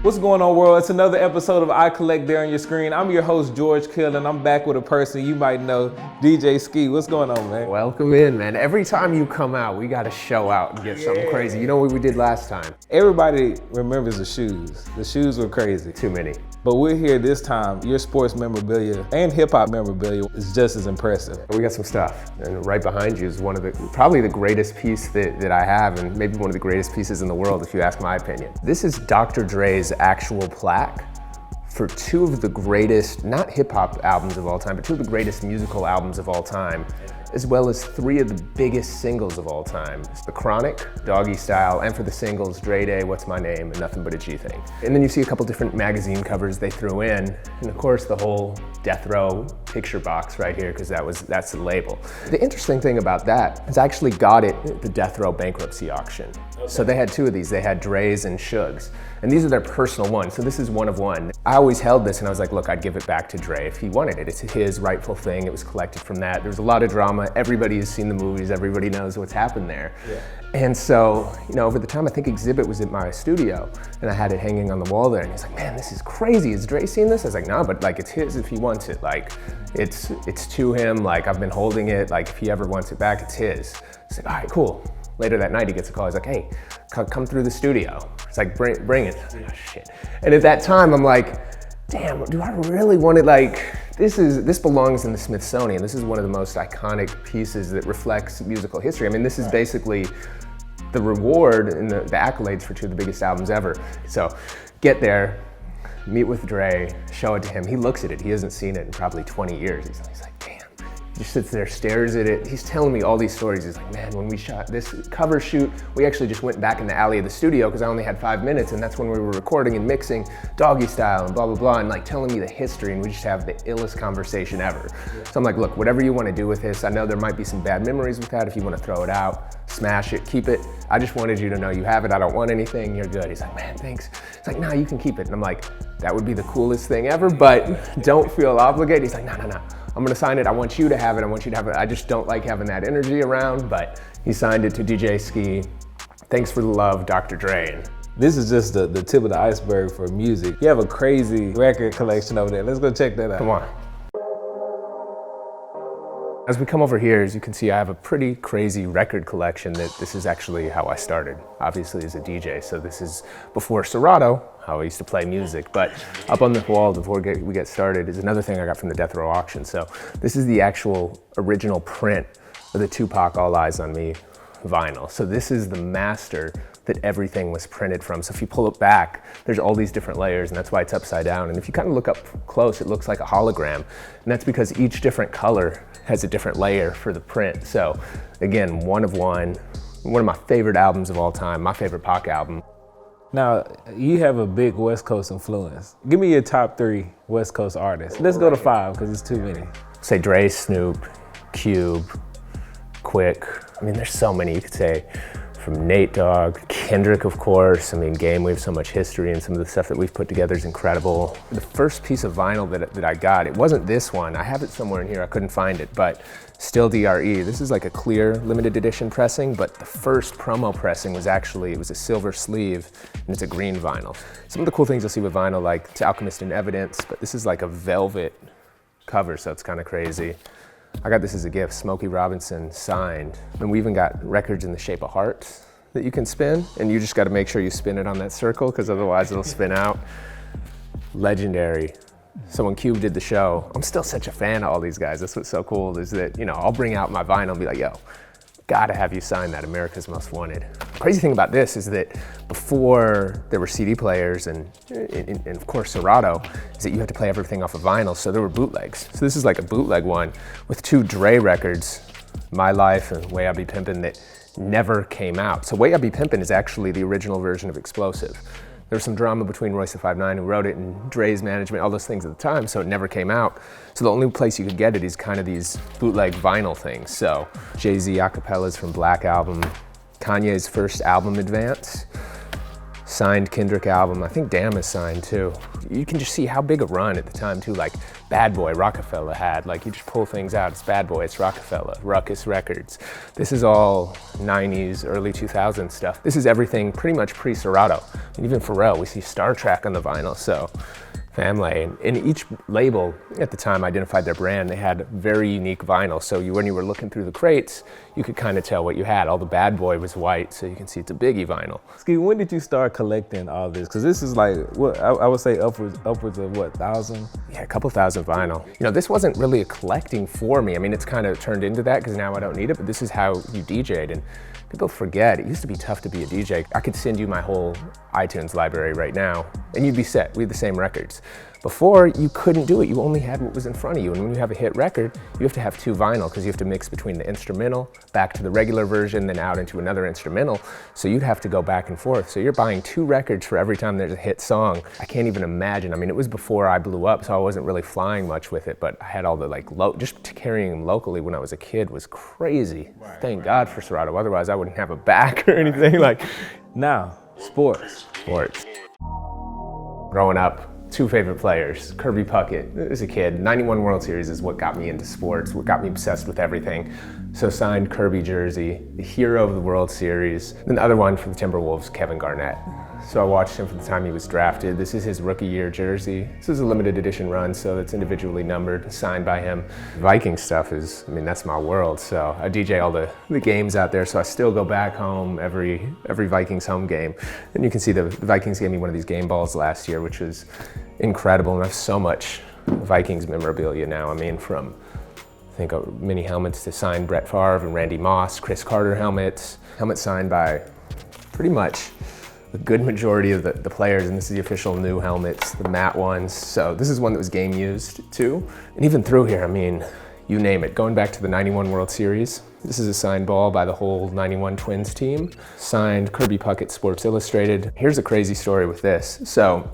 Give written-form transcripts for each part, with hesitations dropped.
What's going on, world? It's another episode of iCollect there on your screen. I'm your host, George Kiel, and I'm back with a person you might know, DJ Skee. What's going on, man? Welcome in, man. Every time you come out, we got to show out and get something crazy. You know what we did last time? Everybody remembers the shoes. The shoes were crazy. Too many. But we're here this time. Your sports memorabilia and hip hop memorabilia is just as impressive. We got some stuff, and right behind you is probably the greatest piece that I have, and maybe one of the greatest pieces in the world, if you ask my opinion. This is Dr. Dre's actual plaque for two of the greatest, not hip hop albums of all time, but two of the greatest musical albums of all time, as well as three of the biggest singles of all time. It's The Chronic, Doggy Style, and for the singles, Dre Day, What's My Name, and Nothing But a G Thing. And then you see a couple different magazine covers they threw in, and of course the whole Death Row picture box right here, because that's the label. The interesting thing about that is I actually got it at the Death Row bankruptcy auction. Okay. So they had two of these. They had Dre's and Suge's, and these are their personal ones. So this is one of one. I always held this and I was like, look, I'd give it back to Dre if he wanted it. It's his rightful thing. It was collected from that. There's a lot of drama. Everybody has seen the movies. Everybody knows what's happened there. Yeah. And so, over the time, I think Exhibit was at my studio and I had it hanging on the wall there, and he's like, man, this is crazy. Has Dre seen this? I was like, no, but like, it's his if he wants it. Like, it's to him. Like, I've been holding it. Like, if he ever wants it back, it's his. He's like, all right, cool. Later that night, he gets a call. He's like, hey, come through the studio. It's like, bring it. Like, oh, shit. And at that time, I'm like, damn, do I really want it? Like, this belongs in the Smithsonian. This is one of the most iconic pieces that reflects musical history. I mean, this is basically the reward and the accolades for two of the biggest albums ever. So get there, meet with Dre, show it to him. He looks at it. He hasn't seen it in probably 20 years. He's like, damn. He just sits there, stares at it. He's telling me all these stories. He's like, man, when we shot this cover shoot, we actually just went back in the alley of the studio because I only had 5 minutes, and that's when we were recording and mixing Doggy Style and blah, blah, blah, and like telling me the history, and we just have the illest conversation ever. Yeah. So I'm like, look, whatever you want to do with this, I know there might be some bad memories with that. If you want to throw it out, smash it, keep it. I just wanted you to know you have it. I don't want anything. You're good. He's like, man, thanks. It's like, no, you can keep it. And I'm like, that would be the coolest thing ever, but don't feel obligated. He's like, no. I'm gonna sign it. I want you to have it. I want you to have it. I just don't like having that energy around, but he signed it to DJ Skee. Thanks for the love, Dr. Dre. This is just the tip of the iceberg for music. You have a crazy record collection over there. Let's go check that out. Come on. As we come over here, as you can see, I have a pretty crazy record collection that this is actually how I started, obviously as a DJ. So this is before Cerrado, how I used to play music. But up on the wall before we get started is another thing I got from the Death Row auction. So this is the actual original print of the Tupac All Eyes on Me vinyl. So this is the master that everything was printed from. So if you pull it back, there's all these different layers, and that's why it's upside down. And if you kind of look up close, it looks like a hologram. And that's because each different color has a different layer for the print. So again, one of my favorite albums of all time, my favorite Pac album. Now, you have a big West Coast influence. Give me your top 3 West Coast artists. Let's go to 5, because it's too many. Say Dre, Snoop, Cube, Quick. I mean, there's so many you could say. From Nate Dogg, Kendrick, of course. I mean, Game, we have so much history, and some of the stuff that we've put together is incredible. The first piece of vinyl that I got, it wasn't this one. I have it somewhere in here, I couldn't find it, but Still DRE. This is like a clear limited edition pressing, but the first promo pressing was actually, it was a silver sleeve, and it's a green vinyl. Some of the cool things you'll see with vinyl, like it's Alchemist in Evidence, but this is like a velvet cover, so it's kind of crazy. I got this as a gift, Smokey Robinson signed. And we even got records in the shape of hearts that you can spin, and you just gotta make sure you spin it on that circle, because otherwise it'll spin out. Legendary. So when Cube did the show, I'm still such a fan of all these guys. That's what's so cool, is that, I'll bring out my vinyl and be like, yo, gotta have you sign that, America's Most Wanted. Crazy thing about this is that before there were CD players and of course Cerrado, is that you had to play everything off of vinyl, so there were bootlegs. So this is like a bootleg one with 2 Dre records, My Life and Way I Be Pimpin', that never came out. So Way I Be Pimpin' is actually the original version of Explosive. There was some drama between Royce the 5'9", who wrote it, and Dre's management, all those things at the time, so it never came out. So the only place you could get it is kind of these bootleg vinyl things. So Jay-Z acapellas from Black Album, Kanye's first album Advance, signed Kendrick album. I think Damn is signed too. You can just see how big a run at the time too, like Bad Boy, Rockefeller had. Like you just pull things out, it's Bad Boy, it's Rockefeller, Ruckus Records. This is all 90s, early 2000s stuff. This is everything pretty much pre-Cerrado. And even Pharrell, we see Star Trek on the vinyl, so family. And each label at the time identified their brand. They had very unique vinyl. So when you were looking through the crates, you could kind of tell what you had. All the Bad Boy was white, so you can see it's a Biggie vinyl. Skee, when did you start collecting all this? Because this is like, what I would say upwards of what, 1,000? Yeah, a couple thousand vinyl. You know, this wasn't really a collecting for me. I mean, it's kind of turned into that because now I don't need it, but this is how you DJ'd. And people forget, it used to be tough to be a DJ. I could send you my whole iTunes library right now, and you'd be set. We had the same records. Before, you couldn't do it. You only had what was in front of you. And when you have a hit record, you have to have two vinyl because you have to mix between the instrumental, back to the regular version, then out into another instrumental. So you'd have to go back and forth. So you're buying two records for every time there's a hit song. I can't even imagine. I mean, it was before I blew up, so I wasn't really flying much with it, but I had all the just carrying them locally when I was a kid was crazy. Thank God for Cerrado. Otherwise, I wouldn't have a back or anything like. Now, sports. Growing up, two favorite players, Kirby Puckett. As a kid, 91 World Series is what got me into sports, what got me obsessed with everything. So signed Kirby jersey, the hero of the World Series. Then the other one for the Timberwolves, Kevin Garnett. So I watched him from the time he was drafted. This is his rookie year jersey. This is a limited edition run, so it's individually numbered, signed by him. Viking stuff is, I mean, that's my world. So I DJ all the games out there, so I still go back home every Vikings home game. And you can see the Vikings gave me one of these game balls last year, which was incredible. And I have so much Vikings memorabilia now. I mean, from I think mini helmets to signed Brett Favre and Randy Moss, Chris Carter helmets signed by pretty much the good majority of the players, and this is the official new helmets, the matte ones. So this is one that was game used too. And even through here, I mean, you name it. Going back to the 91 World Series, this is a signed ball by the whole 91 Twins team. Signed Kirby Puckett, Sports Illustrated. Here's a crazy story with this. So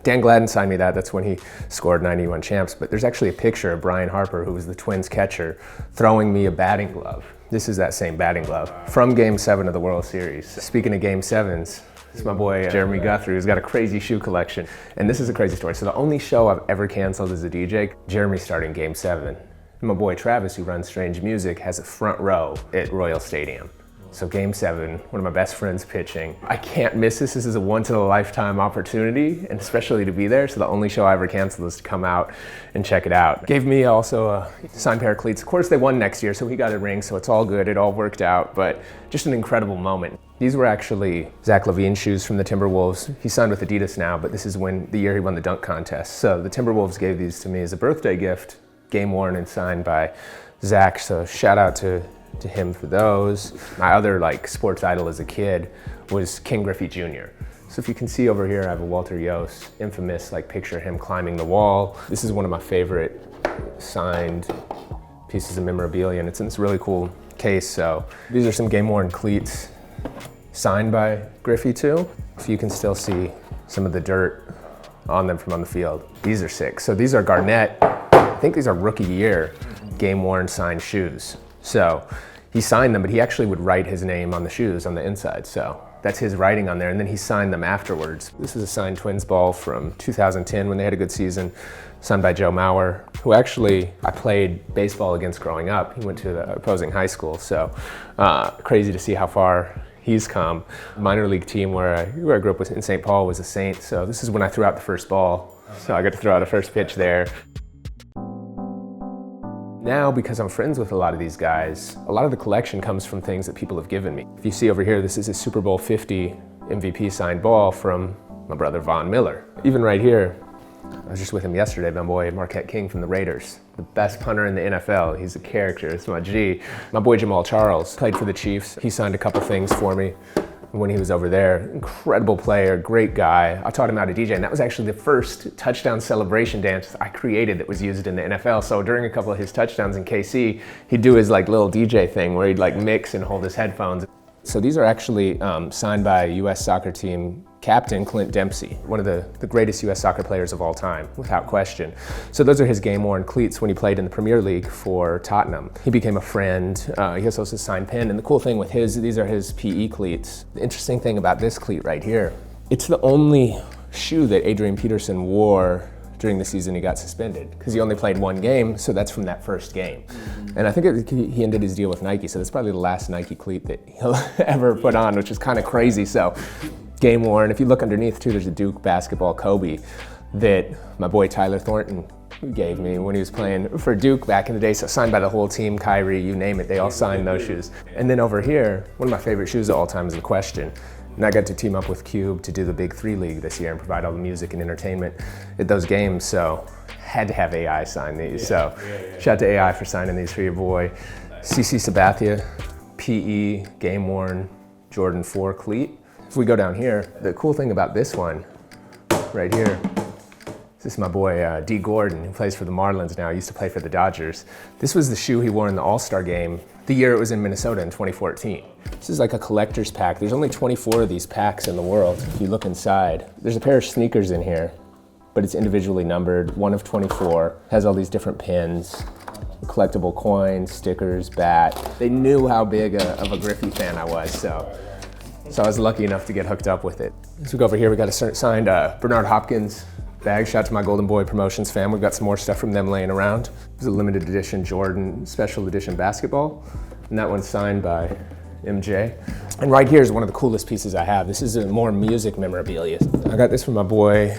Dan Gladden signed me that. That's when he scored 91 champs. But there's actually a picture of Brian Harper, who was the Twins catcher, throwing me a batting glove. This is that same batting glove from Game 7 of the World Series. Speaking of Game 7s, it's my boy Jeremy Guthrie, who's got a crazy shoe collection. And this is a crazy story. So the only show I've ever canceled as a DJ, Jeremy starting Game 7. And my boy Travis, who runs Strange Music, has a front row at Royal Stadium. So Game 7, one of my best friends pitching. I can't miss this. This is a once-in-a-lifetime opportunity, and especially to be there. So the only show I ever canceled is to come out and check it out. Gave me also a signed pair of cleats. Of course, they won next year, so he got a ring, so it's all good. It all worked out, but just an incredible moment. These were actually Zach Lavine shoes from the Timberwolves. He signed with Adidas now, but this is the year he won the dunk contest. So the Timberwolves gave these to me as a birthday gift, game worn and signed by Zach. So shout out to him for those. My other sports idol as a kid was King Griffey Jr. So if you can see over here, I have a Walter Yost infamous picture of him climbing the wall. This is one of my favorite signed pieces of memorabilia, and it's in this really cool case. So these are some game worn cleats signed by Griffey too. So you can still see some of the dirt on them from on the field. These are sick. So these are Garnett. I think these are rookie year game worn signed shoes. So he signed them, but he actually would write his name on the shoes on the inside. So that's his writing on there, and then he signed them afterwards. This is a signed Twins ball from 2010 when they had a good season, signed by Joe Mauer, who actually I played baseball against growing up. He went to the opposing high school, so crazy to see how far he's come. Minor league team where I grew up in St. Paul was a Saint, so this is when I threw out the first ball. So I got to throw out a first pitch there. Now, because I'm friends with a lot of these guys, a lot of the collection comes from things that people have given me. If you see over here, this is a Super Bowl 50 MVP signed ball from my brother Von Miller. Even right here, I was just with him yesterday, my boy Marquette King from the Raiders, the best punter in the NFL. He's a character, it's my G. My boy Jamal Charles played for the Chiefs. He signed a couple things for me when he was over there. Incredible player, great guy. I taught him how to DJ, and that was actually the first touchdown celebration dance I created that was used in the NFL. So during a couple of his touchdowns in KC, he'd do his little DJ thing where he'd mix and hold his headphones. So these are actually signed by US soccer team captain Clint Dempsey, one of the greatest US soccer players of all time, without question. So those are his game-worn cleats when he played in the Premier League for Tottenham. He became a friend. He has also signed pen, and the cool thing with these are his PE cleats. The interesting thing about this cleat right here, It's the only shoe that Adrian Peterson wore during the season he got suspended, because he only played one game, so that's from that first game. And I think he ended his deal with Nike, so that's probably the last Nike cleat that he'll ever put on, which is kind of crazy. So game worn. If you look underneath too, there's a Duke basketball Kobe that my boy Tyler Thornton gave me when he was playing for Duke back in the day. So signed by the whole team, Kyrie, you name it, they all signed those shoes. And then over here, one of my favorite shoes of all time is the Question. And I got to team up with Cube to do the Big 3 League this year and provide all the music and entertainment at those games. So had to have AI sign these. So shout out to AI for signing these for your boy. CC Sabathia, PE, game worn, Jordan 4 cleat. If we go down here, the cool thing about this one right here, this is my boy D. Gordon, who plays for the Marlins now. He used to play for the Dodgers. This was the shoe he wore in the All-Star game the year it was in Minnesota in 2014. This is like a collector's pack. There's only 24 of these packs in the world. If you look inside, there's a pair of sneakers in here, but it's individually numbered, 1 of 24, has all these different pins, collectible coins, stickers, bat. They knew how big of a Griffey fan I was, so I was lucky enough to get hooked up with it. As we go over here, we got a signed Bernard Hopkins bag. Shout out to my Golden Boy Promotions fam. We've got some more stuff from them laying around. It was a limited edition Jordan special edition basketball, and that one's signed by MJ. And right here is one of the coolest pieces I have. This is a more music memorabilia. I got this from my boy,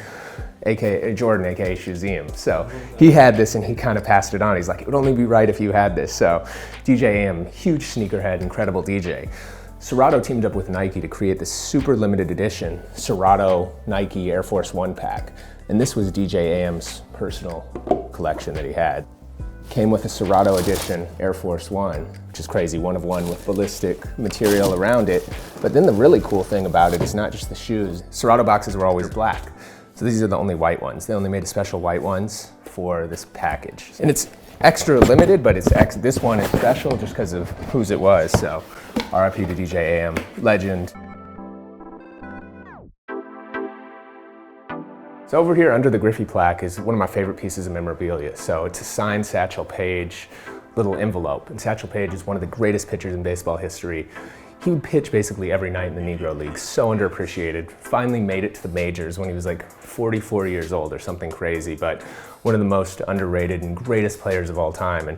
aka Jordan, aka Shazim. So he had this and he kind of passed it on. He's like, it would only be right if you had this. So DJ AM, huge sneakerhead, incredible DJ. Cerrado teamed up with Nike to create this super limited edition Cerrado Nike Air Force One pack. And this was DJ AM's personal collection that he had. Came with a Cerrado edition Air Force One, which is crazy, 1 of 1 with ballistic material around it. But then the really cool thing about it is not just the shoes. Cerrado boxes were always black. So these are the only white ones. They only made a special white ones for this package. And it's extra limited, but this one is special just because of whose it was. So RIP to DJ AM, legend. So over here under the Griffey plaque is one of my favorite pieces of memorabilia. So it's a signed Satchel Paige little envelope. And Satchel Paige is one of the greatest pitchers in baseball history. He would pitch basically every night in the Negro League, so underappreciated. Finally made it to the majors when he was like 44 years old or something crazy, but one of the most underrated and greatest players of all time. And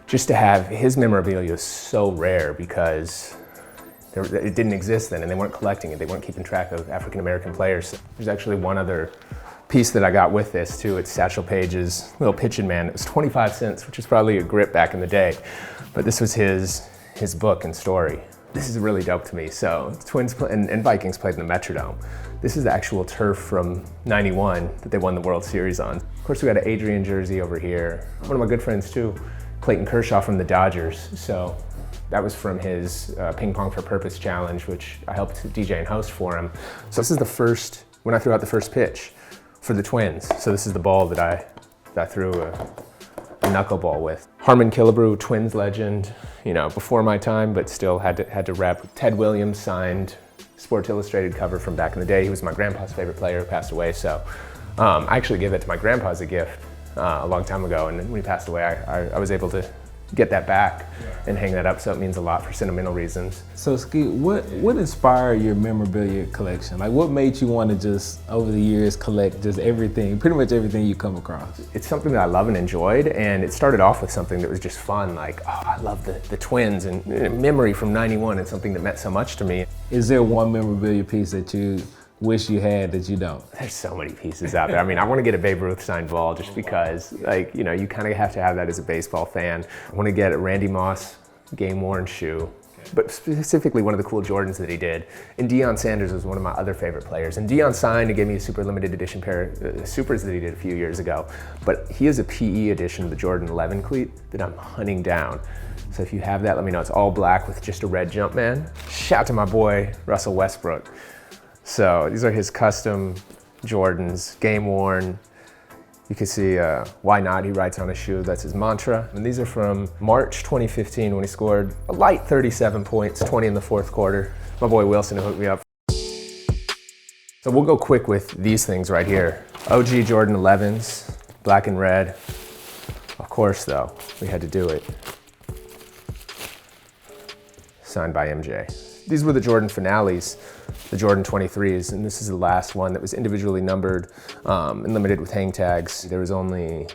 just to have his memorabilia is so rare because it didn't exist then and they weren't collecting it. They weren't keeping track of African-American players. There's actually one other piece that I got with this too. It's Satchel Paige's little pitching man. It was 25 cents, which is probably a grip back in the day. But this was his book and story. This is really dope to me. So Twins and Vikings played in the Metrodome. This is the actual turf from '91 that they won the World Series on. Of course, we got an Adrian jersey over here. One of my good friends too, Clayton Kershaw from the Dodgers. So that was from his Ping Pong for Purpose challenge, which I helped DJ and host for him. So this is the first, when I threw out the first pitch for the Twins. So this is the ball that I threw a knuckleball with. Harmon Killebrew, Twins legend, you know, before my time, but still had to rap. Ted Williams signed Sports Illustrated cover from back in the day. He was my grandpa's favorite player, passed away. So I actually gave that to my grandpa as a gift a long time ago. And when he passed away, I was able to get that back and hang that up, so it means a lot for sentimental reasons. So Skee, what inspired your memorabilia collection? Like what made you want to just, over the years, collect just everything, pretty much everything you come across? It's something that I love and enjoyed, and it started off with something that was just fun, like, oh, I love the Twins, and memory from '91 is something that meant so much to me. Is there one memorabilia piece that you wish you had that you don't? There's so many pieces out there. I mean, I want to get a Babe Ruth signed ball just because, like, you know, you kind of have to have that as a baseball fan. I want to get a Randy Moss game worn shoe, but specifically one of the cool Jordans that he did. And Deion Sanders was one of my other favorite players. And Deion signed and gave me a super limited edition pair of Supers that he did a few years ago. But he has a PE edition of the Jordan 11 cleat that I'm hunting down. So if you have that, let me know. It's all black with just a red Jumpman. Shout out to my boy, Russell Westbrook. So these are his custom Jordans, game worn. You can see why not, he writes on his shoe, that's his mantra. And these are from March 2015 when he scored a light 37 points, 20 in the fourth quarter. My boy Wilson hooked me up. So we'll go quick with these things right here. OG Jordan 11s, black and red. Of course though, we had to do it. Signed by MJ. These were the Jordan finales, the Jordan 23s, and this is the last one that was individually numbered and limited with hang tags. There was only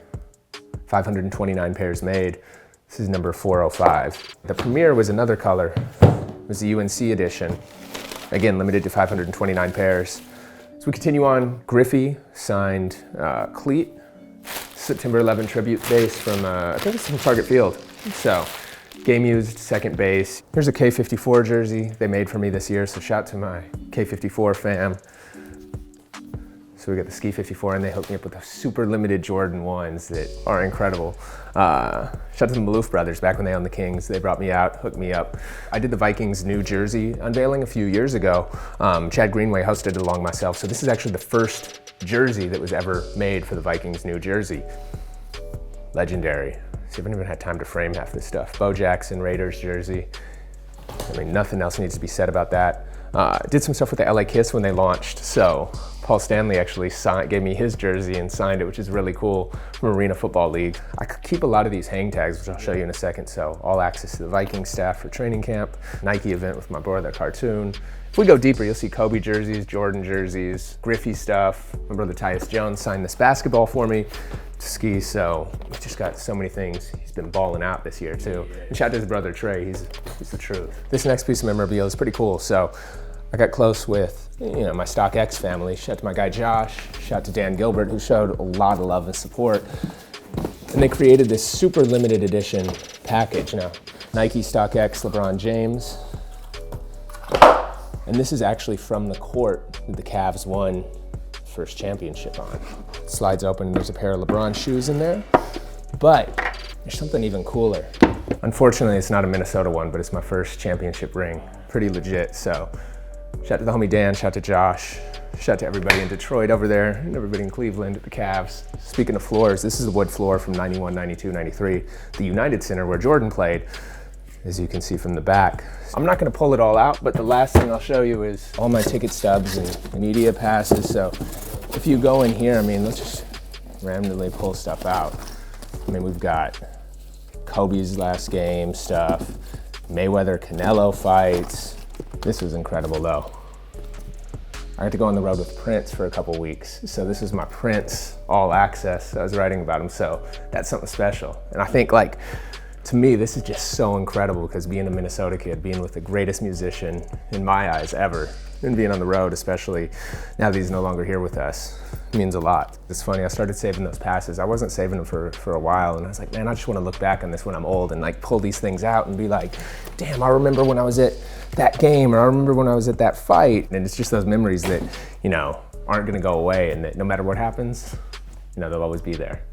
529 pairs made. This is number 405. The premiere was another color. It was the UNC edition. Again, limited to 529 pairs. So we continue on. Griffey signed Cleat, September 11 tribute base from, I think it's from Target Field. So, game used, second base. Here's a K54 jersey they made for me this year, so shout to my K54 fam. So we got the Skee 54 and they hooked me up with the super limited Jordan 1s that are incredible. Shout to the Maloof brothers, back when they owned the Kings. They brought me out, hooked me up. I did the Vikings new jersey unveiling a few years ago. Chad Greenway hosted it along myself. So this is actually the first jersey that was ever made for the Vikings new jersey. Legendary. See, I haven't even had time to frame half this stuff. Bo Jackson, Raiders jersey. I mean, nothing else needs to be said about that. Did some stuff with the LA Kiss when they launched. So Paul Stanley actually gave me his jersey and signed it, which is really cool, from Arena Football League. I could keep a lot of these hang tags, which I'll show you in a second. So all access to the Vikings staff for training camp, Nike event with my brother cartoon. If we go deeper, you'll see Kobe jerseys, Jordan jerseys, Griffey stuff. My brother Tyus Jones signed this basketball for me to Skee, so we just got so many things. He's been balling out this year too. And shout out to his brother Trey, he's the truth. This next piece of memorabilia is pretty cool. So I got close with, my StockX family. Shout out to my guy Josh, shout out to Dan Gilbert, who showed a lot of love and support. And they created this super limited edition package. Now, Nike StockX LeBron James. And this is actually from the court that the Cavs won first championship on. It slides open and there's a pair of LeBron shoes in there. But there's something even cooler. Unfortunately, it's not a Minnesota one, but it's my first championship ring. Pretty legit, so shout out to the homie Dan, shout out to Josh, shout out to everybody in Detroit over there, and everybody in Cleveland at the Cavs. Speaking of floors, this is a wood floor from 91, 92, 93, the United Center where Jordan played, as you can see from the back. I'm not gonna pull it all out, but the last thing I'll show you is all my ticket stubs and media passes. So if you go in here, let's just randomly pull stuff out. We've got Kobe's last game stuff, Mayweather Canelo fights. This was incredible though. I got to go on the road with Prince for a couple weeks. So this is my Prince all access. I was writing about him, so that's something special. And I think to me, this is just so incredible because being a Minnesota kid, being with the greatest musician in my eyes ever, and being on the road, especially now that he's no longer here with us, means a lot. It's funny, I started saving those passes. I wasn't saving them for a while, and I was like, man, I just want to look back on this when I'm old and pull these things out and be like, damn, I remember when I was at that game, or I remember when I was at that fight. And it's just those memories that, aren't gonna go away, and that no matter what happens, they'll always be there.